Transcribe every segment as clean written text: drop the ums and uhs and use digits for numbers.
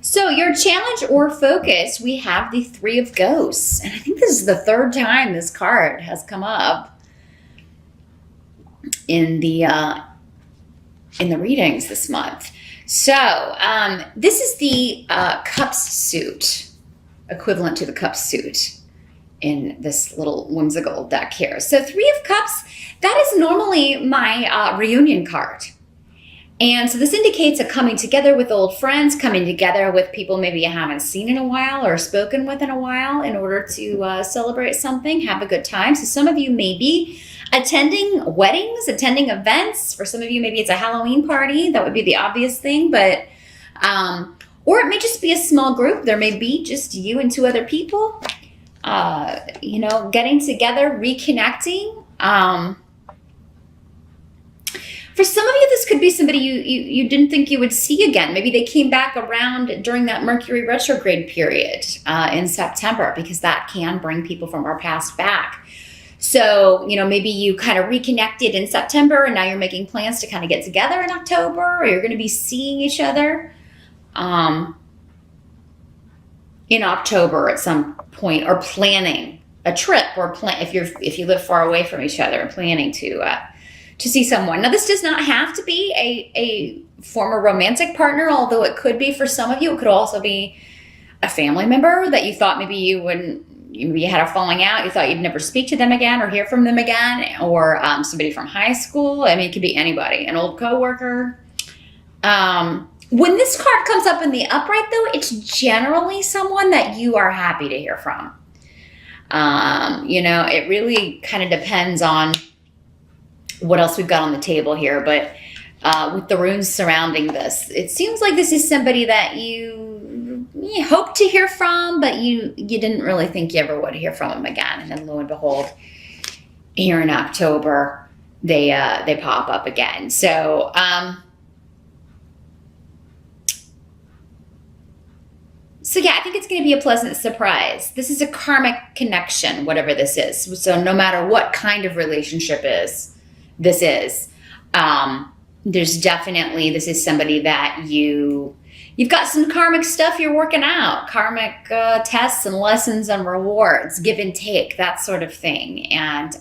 So your challenge or focus, we have the Three of Ghosts. And I think this is the third time this card has come up in the readings this month. So this is the Cups suit, equivalent to the Cups suit in this little whimsical deck here. So Three of Cups, that is normally my reunion card. And so this indicates a coming together with old friends, coming together with people maybe you haven't seen in a while or spoken with in a while in order to celebrate something, have a good time. So some of you may be attending weddings, attending events. For some of you, maybe it's a Halloween party. That would be the obvious thing. But, or it may just be a small group. There may be just you and two other people, getting together, reconnecting. For some of you, this could be somebody you didn't think you would see again. Maybe they came back around during that Mercury retrograde period in September, because that can bring people from our past back. So, maybe you kind of reconnected in September and now you're making plans to kind of get together in October, or you're going to be seeing each other in October at some point, or planning a trip, or if you live far away from each other, planning to see someone. Now, this does not have to be a former romantic partner, although it could be for some of you. It could also be a family member that you thought maybe you had a falling out. You thought you'd never speak to them again or hear from them again, or somebody from high school. I mean, it could be anybody, an old coworker. When this card comes up in the upright, though, it's generally someone that you are happy to hear from. It really kind of depends on what else we've got on the table here, but with the runes surrounding this, it seems like this is somebody that you hope to hear from, but you didn't really think you ever would hear from them again. And then lo and behold, here in October, they pop up again. So yeah, I think it's going to be a pleasant surprise. This is a karmic connection, whatever this is. So no matter what kind of relationship this is, there's definitely, this is somebody that you've got some karmic stuff you're working out, karmic tests and lessons and rewards, give and take, that sort of thing. And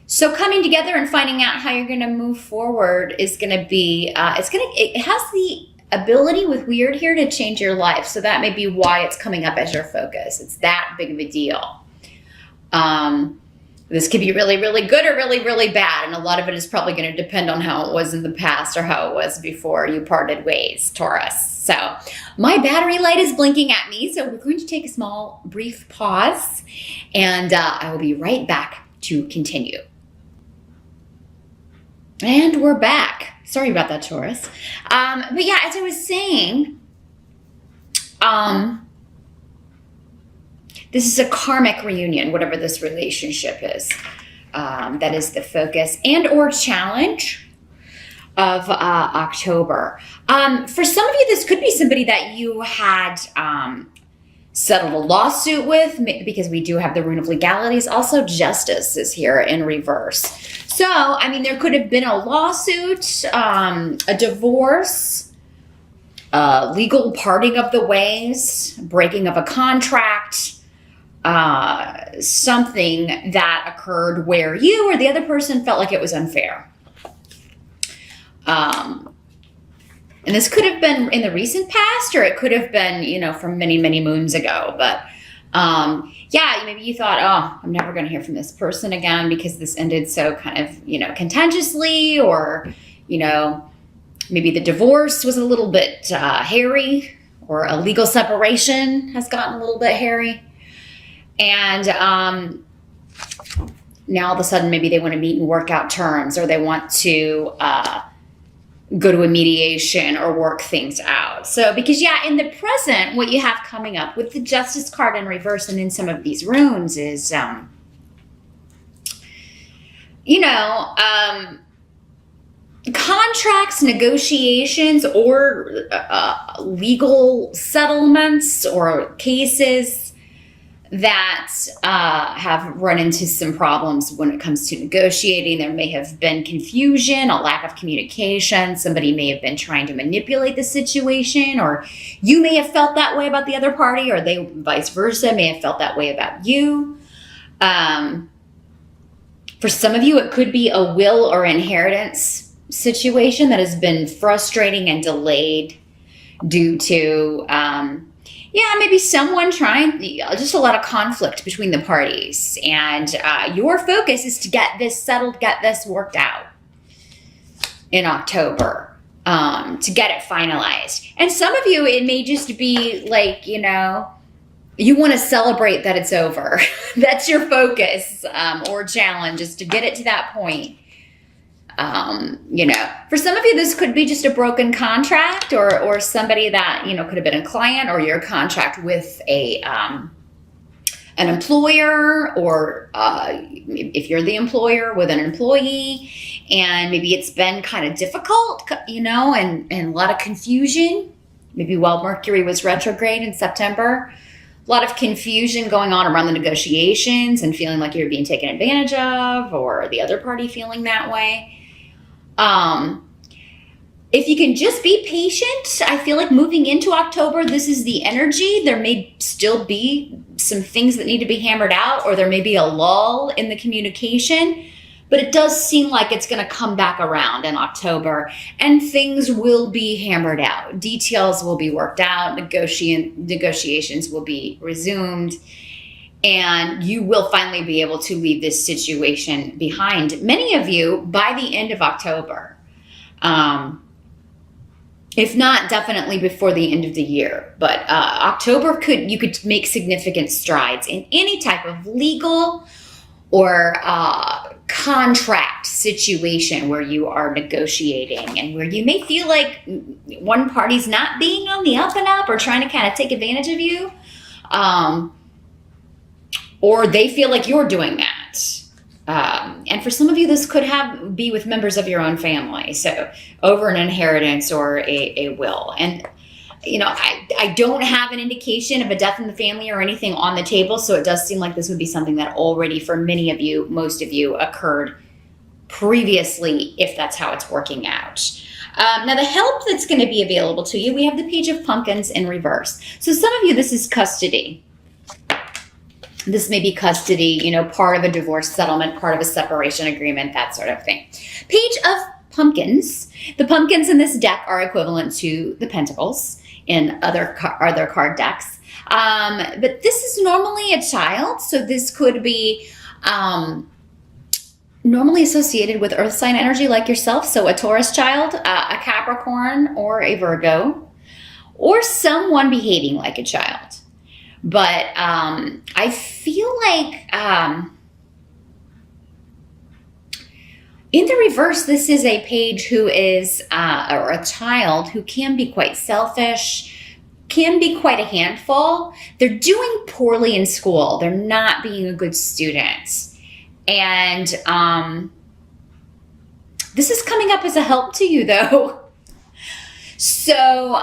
so coming together and finding out how you're going to move forward is going to be, it has the ability with weird here to change your life. So that may be why it's coming up as your focus. It's that big of a deal. This could be really, really good or really, really bad. And a lot of it is probably going to depend on how it was in the past or how it was before you parted ways, Taurus. So my battery light is blinking at me. So we're going to take a small, brief pause. And I will be right back to continue. And we're back. Sorry about that, Taurus. But yeah, as I was saying, this is a karmic reunion, whatever this relationship is. That is the focus and or challenge of October. For some of you, this could be somebody that you had settled a lawsuit with, because we do have the rune of legalities. Also, justice is here in reverse. So, I mean, there could have been a lawsuit, a divorce, legal parting of the ways, breaking of a contract, something that occurred where you or the other person felt like it was unfair. And this could have been in the recent past, or it could have been, from many, many moons ago. But yeah, maybe you thought, oh, I'm never going to hear from this person again because this ended so kind of, contentiously, or, maybe the divorce was a little bit hairy, or a legal separation has gotten a little bit hairy. And now all of a sudden, maybe they want to meet and work out terms, or they want to go to a mediation or work things out. So, because in the present, what you have coming up with the Justice card in reverse and in some of these runes is, contracts, negotiations, or legal settlements or cases that have run into some problems when it comes to negotiating. There may have been confusion, a lack of communication. Somebody may have been trying to manipulate the situation, or you may have felt that way about the other party, or they vice versa may have felt that way about you. For some of you, it could be a will or inheritance situation that has been frustrating and delayed due to maybe someone trying, just a lot of conflict between the parties. And your focus is to get this settled, get this worked out in October, to get it finalized. And some of you, it may just be like, you want to celebrate that it's over. That's your focus or challenge, is to get it to that point. For some of you, this could be just a broken contract, or somebody that, could have been a client, or your contract with an employer, or if you're the employer with an employee, and maybe it's been kind of difficult, and a lot of confusion, maybe while Mercury was retrograde in September. A lot of confusion going on around the negotiations and feeling like you're being taken advantage of, or the other party feeling that way. If you can just be patient, I feel like moving into October, this is the energy. There may still be some things that need to be hammered out, or there may be a lull in the communication, but it does seem like it's going to come back around in October, and things will be hammered out. Details will be worked out. Negotiations will be resumed, and you will finally be able to leave this situation behind. Many of you by the end of October, if not definitely before the end of the year, but October you could make significant strides in any type of legal or contract situation where you are negotiating, and where you may feel like one party's not being on the up and up, or trying to kind of take advantage of you, or they feel like you're doing that. And for some of you, this could be with members of your own family, so over an inheritance or a will. And I don't have an indication of a death in the family or anything on the table, so it does seem like this would be something that already, for many of you, most of you, occurred previously, if that's how it's working out. Now, the help that's going to be available to you, we have the Page of Pumpkins in reverse. So some of you, this is custody. This may be custody, part of a divorce settlement, part of a separation agreement, that sort of thing. Page of Pumpkins. The pumpkins in this deck are equivalent to the pentacles in other card decks. But this is normally a child, so this could be normally associated with earth sign energy like yourself, so a Taurus child, a Capricorn, or a Virgo, or someone behaving like a child. But I feel like in the reverse, this is a page who is, or a child who can be quite selfish, can be quite a handful. They're doing poorly in school. They're not being a good student. And this is coming up as a help to you, though. So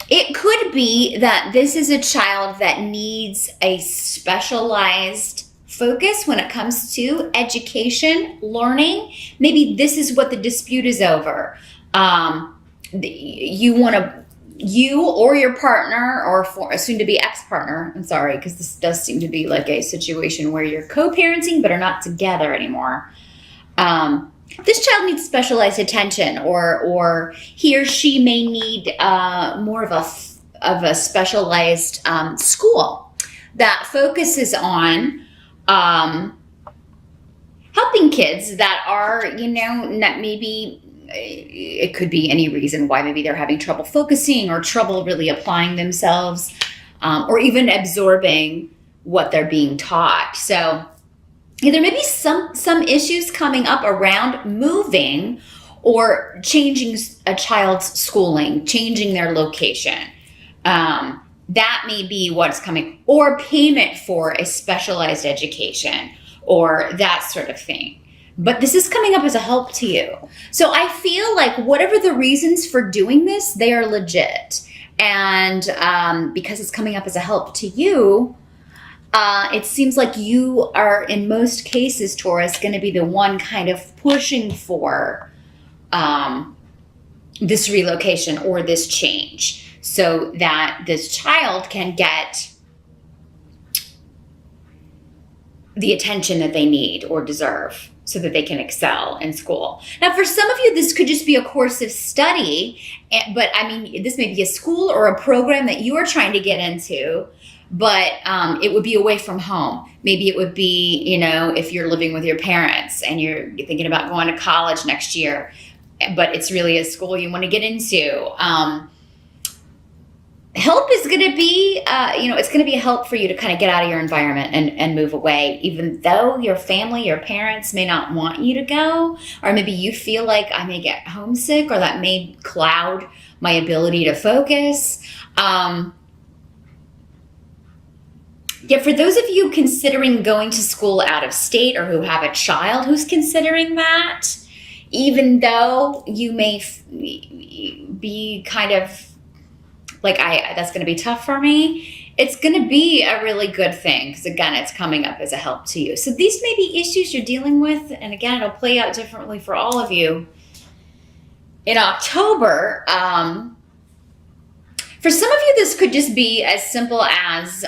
it could be that this is a child that needs a specialized focus when it comes to education, learning. Maybe this is what the dispute is over. You or your partner, or a soon-to-be ex-partner, I'm sorry, because this does seem to be like a situation where you're co-parenting but are not together anymore. This child needs specialized attention, or he or she may need more of a specialized school that focuses on helping kids that are, not maybe, it could be any reason why maybe they're having trouble focusing, or trouble really applying themselves, or even absorbing what they're being taught. So there may be some issues coming up around moving or changing a child's schooling, changing their location. That may be what's coming, or payment for a specialized education, or that sort of thing. But this is coming up as a help to you. So I feel like whatever the reasons for doing this, they are legit. And because it's coming up as a help to you, it seems like you are, in most cases, Taurus, going to be the one kind of pushing for this relocation or this change so that this child can get the attention that they need or deserve so that they can excel in school. Now, for some of you, this could just be a course of study, but I mean, this may be a school or a program that you are trying to get into, but it would be away from home. Maybe it would be, you know, if you're living with your parents and you're thinking about going to college next year, but it's really a school you want to get into. Help is going to be, it's going to be a help for you to kind of get out of your environment and move away, even though your family, your parents may not want you to go, or maybe you feel like I may get homesick, or that may cloud my ability to focus. For those of you considering going to school out of state, or who have a child who's considering that, even though you may be kind of like, that's going to be tough for me, it's going to be a really good thing, because again, it's coming up as a help to you. So these may be issues you're dealing with, and again, it'll play out differently for all of you in October. For some of you, this could just be as simple as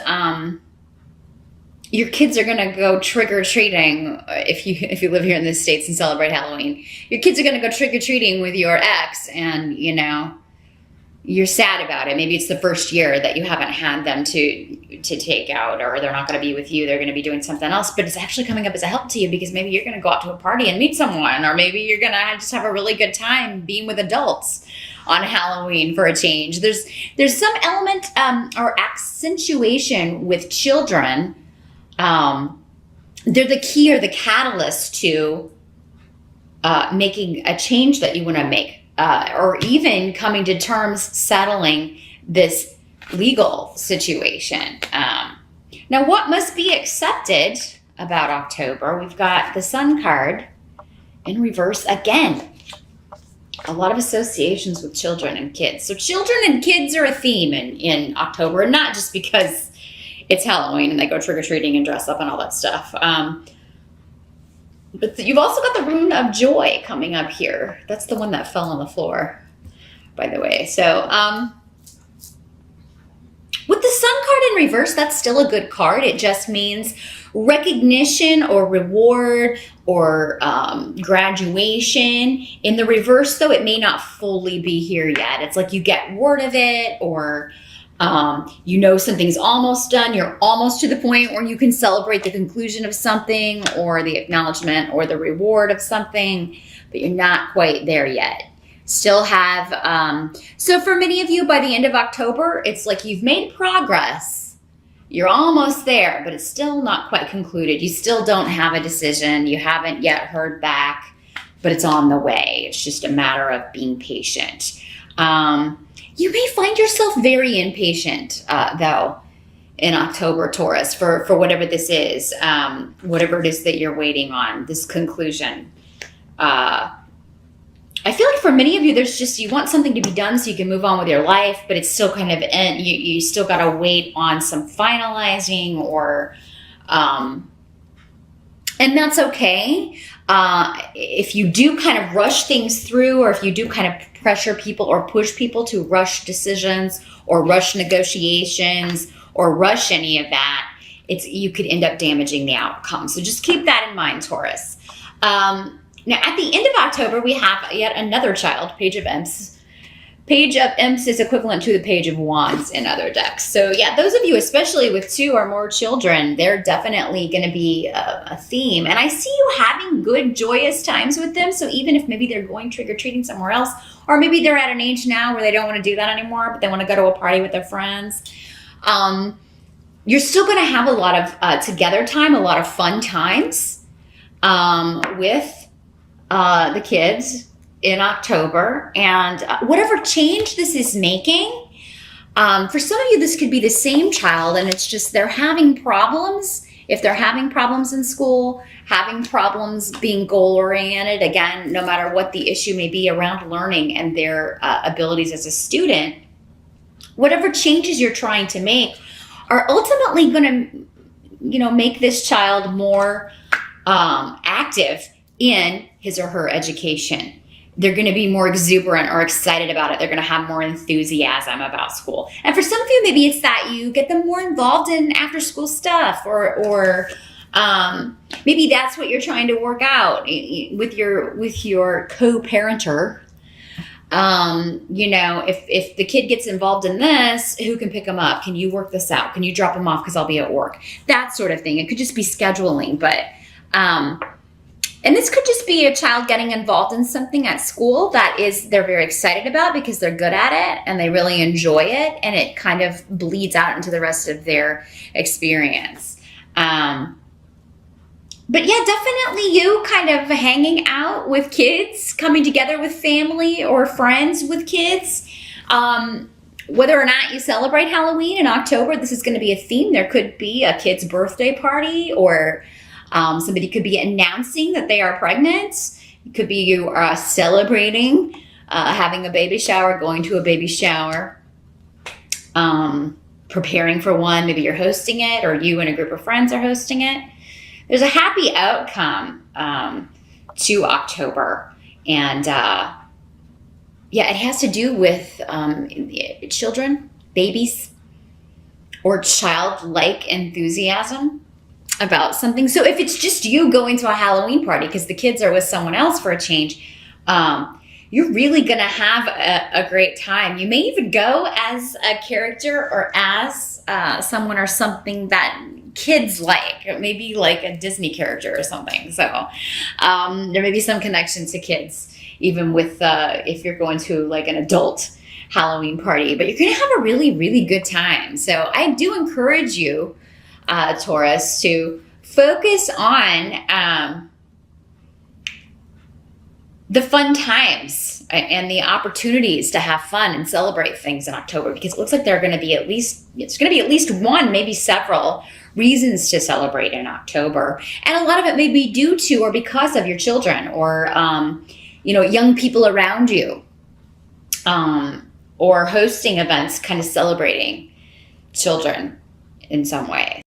your kids are going to go trick-or-treating. If you live here in the States and celebrate Halloween, your kids are going to go trick-or-treating with your ex, and you're sad about it. Maybe it's the first year that you haven't had them to take out, or they're not going to be with you. They're going to be doing something else, but it's actually coming up as a help to you, because maybe you're going to go out to a party and meet someone, or maybe you're going to just have a really good time being with adults on Halloween for a change. There's some element or accentuation with children. They're the key or the catalyst to making a change that you want to make. Or even coming to terms, settling this legal situation. Now, what must be accepted about October? We've got the Sun card in reverse again. A lot of associations with children and kids. So children and kids are a theme in October, and not just because it's Halloween and they go trick-or-treating and dress up and all that stuff. But you've also got the rune of joy coming up here. That's the one that fell on the floor, by the way. So with the Sun card in reverse, that's still a good card. It just means recognition or reward or graduation. In the reverse, though, it may not fully be here yet. It's like you get word of it, or something's almost done. You're almost to the point where you can celebrate the conclusion of something, or the acknowledgement or the reward of something, but you're not quite there yet. Still have, so for many of you, by the end of October, it's like you've made progress. You're almost there, but it's still not quite concluded. You still don't have a decision. You haven't yet heard back, but it's on the way. It's just a matter of being patient. You may find yourself very impatient, though, in October, Taurus, for whatever this is, whatever it is that you're waiting on, this conclusion. I feel like for many of you, you want something to be done so you can move on with your life, but it's still kind of, you still got to wait on some finalizing, or, and that's okay. If you do kind of rush things through, or if you do kind of pressure people or push people to rush decisions or rush negotiations or rush any of that, you could end up damaging the outcome. So just keep that in mind, Taurus. Now, at the end of October, we have yet another child, Page of Imps. Page of Imps is equivalent to the Page of Wands in other decks. So yeah, those of you, especially with 2 or more children, they're definitely going to be a theme. And I see you having good, joyous times with them. So even if maybe they're going trick-or-treating somewhere else, or maybe they're at an age now where they don't want to do that anymore, but they want to go to a party with their friends, you're still going to have a lot of together time, a lot of fun times with the kids in October. And whatever change this is making, for some of you, this could be the same child, and it's just they're having problems. If they're having problems in school, having problems being goal-oriented, again, no matter what the issue may be around learning and their abilities as a student, whatever changes you're trying to make are ultimately going to, make this child more active in his or her education. They're going to be more exuberant or excited about it. They're going to have more enthusiasm about school. And for some of you, maybe it's that you get them more involved in after school stuff, or maybe that's what you're trying to work out with your co-parenter. If the kid gets involved in this, who can pick them up? Can you work this out? Can you drop them off because I'll be at work? That sort of thing. It could just be scheduling, but and this could just be a child getting involved in something at school that they're very excited about because they're good at it and they really enjoy it, and it kind of bleeds out into the rest of their experience. But yeah, definitely you kind of hanging out with kids, coming together with family or friends with kids. Whether or not you celebrate Halloween in October, this is going to be a theme. There could be a kid's birthday party, or somebody could be announcing that they are pregnant. It could be you are celebrating having a baby shower, going to a baby shower, preparing for one. Maybe you're hosting it, or you and a group of friends are hosting it. There's a happy outcome to October. And it has to do with children, babies, or childlike enthusiasm about something. So if it's just you going to a Halloween party because the kids are with someone else for a change, you're really going to have a great time. You may even go as a character or as someone or something that kids like, maybe like a Disney character or something. So there may be some connection to kids, even with if you're going to like an adult Halloween party, but you're going to have a really, really good time. So I do encourage you, Taurus, to focus on the fun times and the opportunities to have fun and celebrate things in October, because it looks like there's going to be at least one, maybe several reasons to celebrate in October. And a lot of it may be due to or because of your children, or young people around you, or hosting events kind of celebrating children in some way.